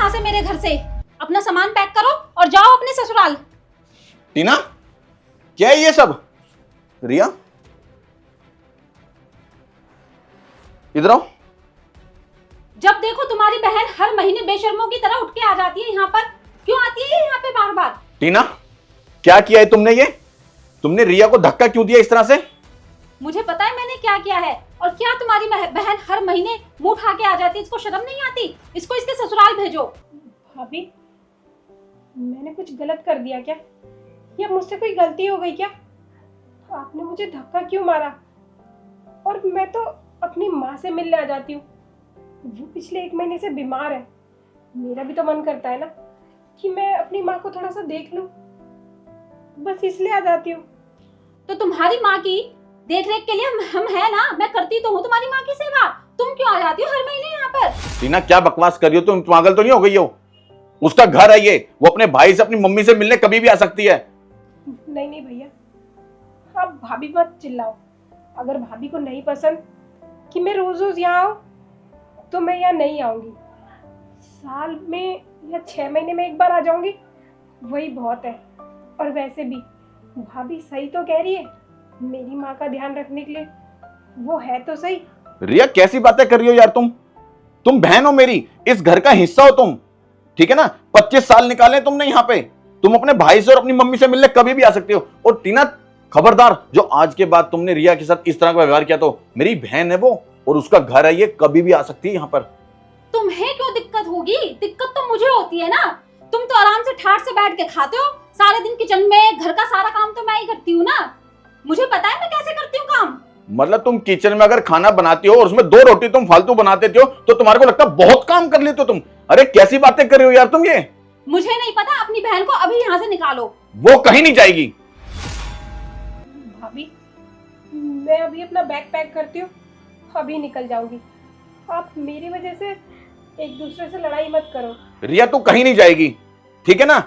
यहाँ से, मेरे घर से। अपना सामान पैक करो और जाओ अपने ससुराल। टीना, क्या है ये सब? रिया, इधर आओ। जब देखो तुम्हारी बहन हर महीने बेशर्मों की तरह उठ के आ जाती है यहाँ पर। क्यों आती है यहाँ पे बार बार? टीना, क्या किया है तुमने? ये तुमने रिया को धक्का क्यों दिया इस तरह से? मुझे पता है मैंने क्या किया है। और क्या तुम्हारी बहन हर महीने मुंह उठा के आ जाती है? इसको शर्म नहीं आती? इसको इसके ससुराल भेजो। भाभी, मैंने कुछ गलत कर दिया क्या, या मुझसे कोई गलती हो गई क्या? आपने मुझे धक्का क्यों मारा? और मैं तो अपनी माँ से मिलने आ जाती हूँ। वो पिछले 1 महीने से बीमार है। मेरा भी तो मन करता है ना कि मैं अपनी माँ को थोड़ा सा देख लूं। बस इसलिए आ जाती हूँ। तो तुम्हारी माँ की देख रेख के लिए हम है ना। मैं करती तो हूँ तुम्हारी माँ की सेवा। तुम क्यों आ जाती हो हर महीने यहाँ पर? टीना, क्या बकवास कर रही हो तुम? पागल तो नहीं हो गई हो? उसका घर है ये, वो अपने भाई से अपनी मम्मी से मिलने कभी भी आ सकती है। नहीं नहीं भैया, आप भाभी मत चिल्लाओ। अगर भाभी को नहीं पसंद कि मैं रोज रोज यहाँ आऊँ तो मैं यहाँ नहीं आऊँगी। साल में या 6 महीने में एक बार आ जाऊँगी, वही बहुत है। और वैसे भी भाभी सही तो कह रही है, मेरी माँ का ध्यान रखने के लिए वो है तो सही। रिया, कैसी बातें कर रही हो यार तुम बहन हो मेरी, इस घर का हिस्सा हो तुम, ठीक है ना? 25 साल निकाले तुमने यहाँ पे। तुम अपने भाई से और अपनी मम्मी से मिलने कभी भी आ सकती हो। और टीना, खबरदार, जो आज के बाद तुमने रिया के साथ इस तरह का व्यवहार किया, तो मेरी बहन है वो और उसका घर है ये, कभी भी आ सकती है यहाँ पर। तुम्हें क्यों दिक्कत होगी? दिक्कत तो मुझे होती है ना। तुम तो आराम से ठाट से बैठ के खाते हो सारे दिन किचन में। घर का सारा काम तो मैं ही करती हूँ ना। मुझे पता है मैं कैसे करती हूँ काम। मतलब तुम किचन में अगर खाना बनाती हो और उसमें 2 रोटी तुम फालतू बना देती हो तो तुम्हारे को लगता है बहुत काम कर लेते हो तुम? अरे कैसी बातें कर रही हो यार तुम ये? मुझे नहीं पता। अपनी बहन को अभी यहाँ से निकालो। वो कहीं नहीं जाएगी। भाभी, मैं अभी अपना बैग पैक करती हूँ, अभी निकल जाऊंगी। आप मेरी वजह से एक दूसरे से लड़ाई मत करो। रिया, तू कहीं नहीं जाएगी, ठीक है ना?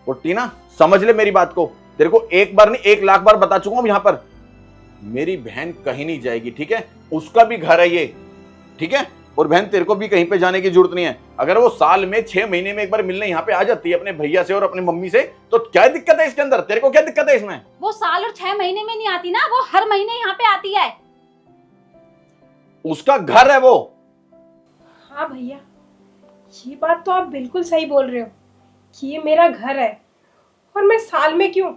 और टीना, समझ ले मेरी बात को। तेरे को एक बार नहीं 1 लाख बार बता चुका हूं यहाँ पर, मेरी बहन कहीं नहीं जाएगी, ठीक है? उसका भी घर है ये, ठीक है? और बहन, तेरे को भी कहीं पे जाने की जरूरत नहीं है। अगर वो साल में 6 महीने में एक बार मिलने यहाँ पे आ जाती है अपने भैया से और अपनी मम्मी से, तो क्या दिक्कत है इसके अंदर? तेरे को क्या दिक्कत है इसमें? वो साल और 6 महीने में नहीं आती ना, वो हर महीने यहाँ पे आती है। उसका घर है वो। हाँ भैया, ये बात तो आप बिल्कुल सही बोल रहे हो कि ये मेरा घर है। और मैं साल में क्यों,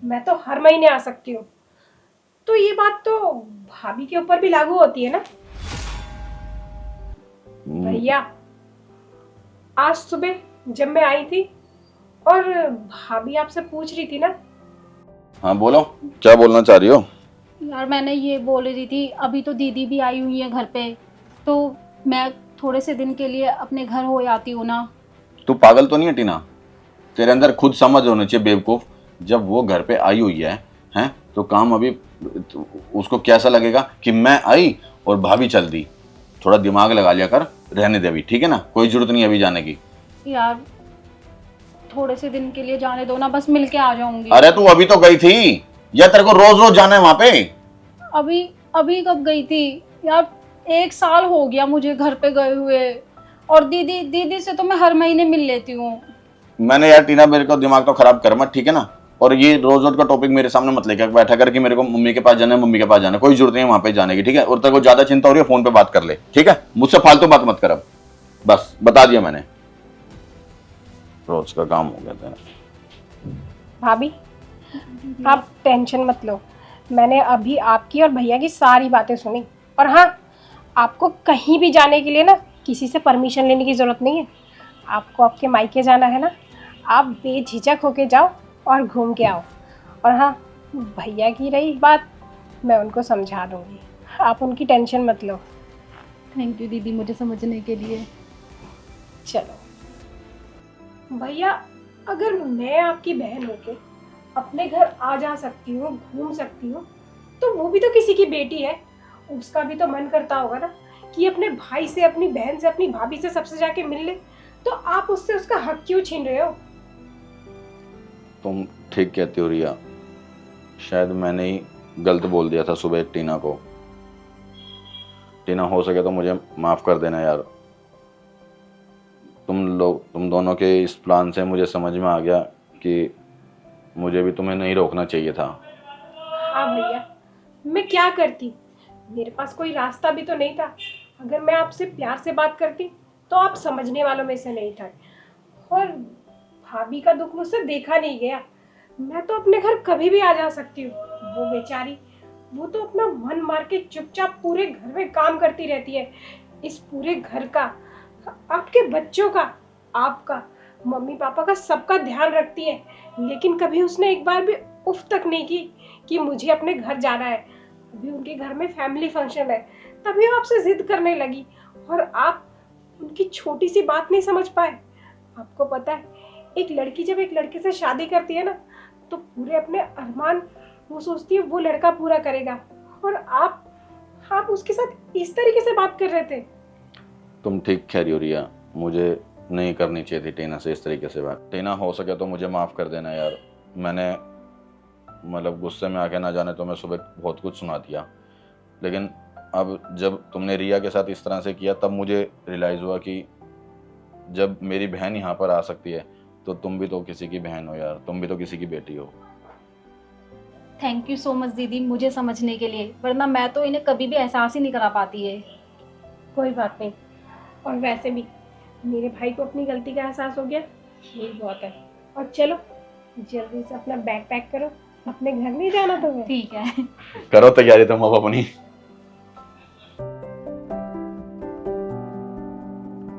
मैं तो हर महीने आ सकती हूँ। तो ये बात तो भाभी के ऊपर भी लागू होती है ना? भैया, आज सुबह जब मैं आई थी और भाभी आपसे पूछ रही थी ना। हाँ बोलो, क्या बोलना चाह रही हो? यार मैंने ये बोल रही थी, अभी तो दीदी भी आई हुई है घर पे, तो मैं थोड़े से दिन के लिए अपने घर हो आती हूँ ना। तू पागल तो नहीं है टीना? तेरे अंदर खुद समझ होनी चाहिए बेवकूफ। जब वो घर पे आई हुई है, हैं, तो काम अभी उसको कैसा लगेगा कि मैं आई और भाभी चल दी? थोड़ा दिमाग लगा लिया कर, रहने दे अभी, ठीक है ना? कोई जरूरत नहीं अभी जाने की। यार थोड़े से दिन के लिए जाने दो ना, बस मिल के आ जाऊंगी। अरे तू अभी तो गई थी, या तेरे को रोज रोज जाना है वहां पे? अभी अभी कब गई थी यार? 1 साल हो गया मुझे घर पे गए हुए। और दीदी से तो मैं हर महीने मिल लेती हूँ। मैंने यार टीना, मेरे को दिमाग तो खराब कर मत, ठीक है ना? और ये रोज रोज का टॉपिक मेरे सामने मत लेकर बैठा कर कि मेरे को मम्मी के पास जाना है, मम्मी के पास जाना है। कोई जरूरत नहीं है वहां पे जाने की, ठीक है? और तेरे को ज्यादा चिंता हो रही है, फोन पे बात कर ले, ठीक है? मुझसे फालतू बात मत कर अब, बस बता दिया मैंने। रोज का काम हो गया तेरा। भाभी, आप टेंशन मत लो। मैंने अभी आपकी और भैया की सारी बातें सुनी। और हाँ, आपको कहीं भी जाने के लिए ना किसी से परमिशन लेने की ज़रूरत नहीं है। आपको आपके मायके जाना है ना, आप बेझिझक होके जाओ और घूम के आओ। और हाँ, भैया की रही बात, मैं उनको समझा दूँगी, आप उनकी टेंशन मत लो। थैंक यू दीदी मुझे समझने के लिए। चलो भैया, अगर मैं आपकी बहन होके अपने घर आ जा सकती हूँ, घूम सकती हूँ, तो वो भी तो किसी की बेटी है। उसका भी तो मन करता होगा ना कि अपने भाई से, अपनी बहन से, अपनी भाभी से सबसे जाके मिल ले। तो आप उससे उसका हक क्यों छीन रहे हो? तुम ठीक कहती हो रिया, शायद मैंने ही गलत बोल दिया था सुबह टीना को। टीना, हो सके तो मुझे माफ कर देना यार। तुम दोनों के इस प्लान से मुझे समझ में आ गया कि मुझे भी तुम्हें नहीं रोकना चाहिए था। हाँ भैया, मैं क्या करती, मेरे पास कोई रास्ता भी तो नहीं था। अगर मैं आपसे प्यार से बात करती तो आप समझने वालों में से नहीं थे। और भाभी का दुख मुझसे देखा नहीं गया। मैं तो अपने घर कभी भी आ जा सकती हूँ। वो बेचारी, वो तो अपना मन मार के चुपचाप पूरे घर में काम करती रहती है। इस पूरे घर का, आपके बच्चों का, आपका, मम्मी पापा का, सबका ध्यान रखती है। लेकिन कभी उसने एक बार भी उफ तक नहीं की कि मुझे अपने घर जाना है। अभी उनके घर में फैमिली फंक्शन है, तभी वो आपसे जिद करने लगी और आप उनकी छोटी सी बात नहीं समझ पाए। आपको पता है, एक लड़की जब एक लड़के से शादी करती है ना, तो पूरे अपने अरमान वो सोचती है वो लड़का पूरा करेगा। और आप उसके साथ इस तरीके से बात कर रहे थे। तुम ठीक कह रही हो रिया, मुझे नहीं करनी चाहिए थी टीना से इस तरीके से बात। टीना, हो सके तो मुझे माफ़ कर देना यार। मैंने मतलब गुस्से में आके ना जाने तो मैं सुबह बहुत कुछ सुना दिया, लेकिन अब जब तुमने रिया के साथ इस तरह से किया तब मुझे रियलाइज़ हुआ कि जब मेरी बहन यहाँ पर आ सकती है तो तुम भी तो किसी की बहन हो यार, तुम भी तो किसी की बेटी हो। थैंक यू सो मच दीदी मुझे समझने के लिए, वरना मैं तो इन्हें कभी भी एहसास ही नहीं करा पाती है। कोई बात नहीं। और वैसे भी मेरे भाई को अपनी गलती का एहसास हो गया, यही बहुत है। और चलो जल्दी से अपना बैग पैक करो, अपने घर नहीं जाना तुम्हें। ठीक है। करो तैयारी तुम अब अपनी।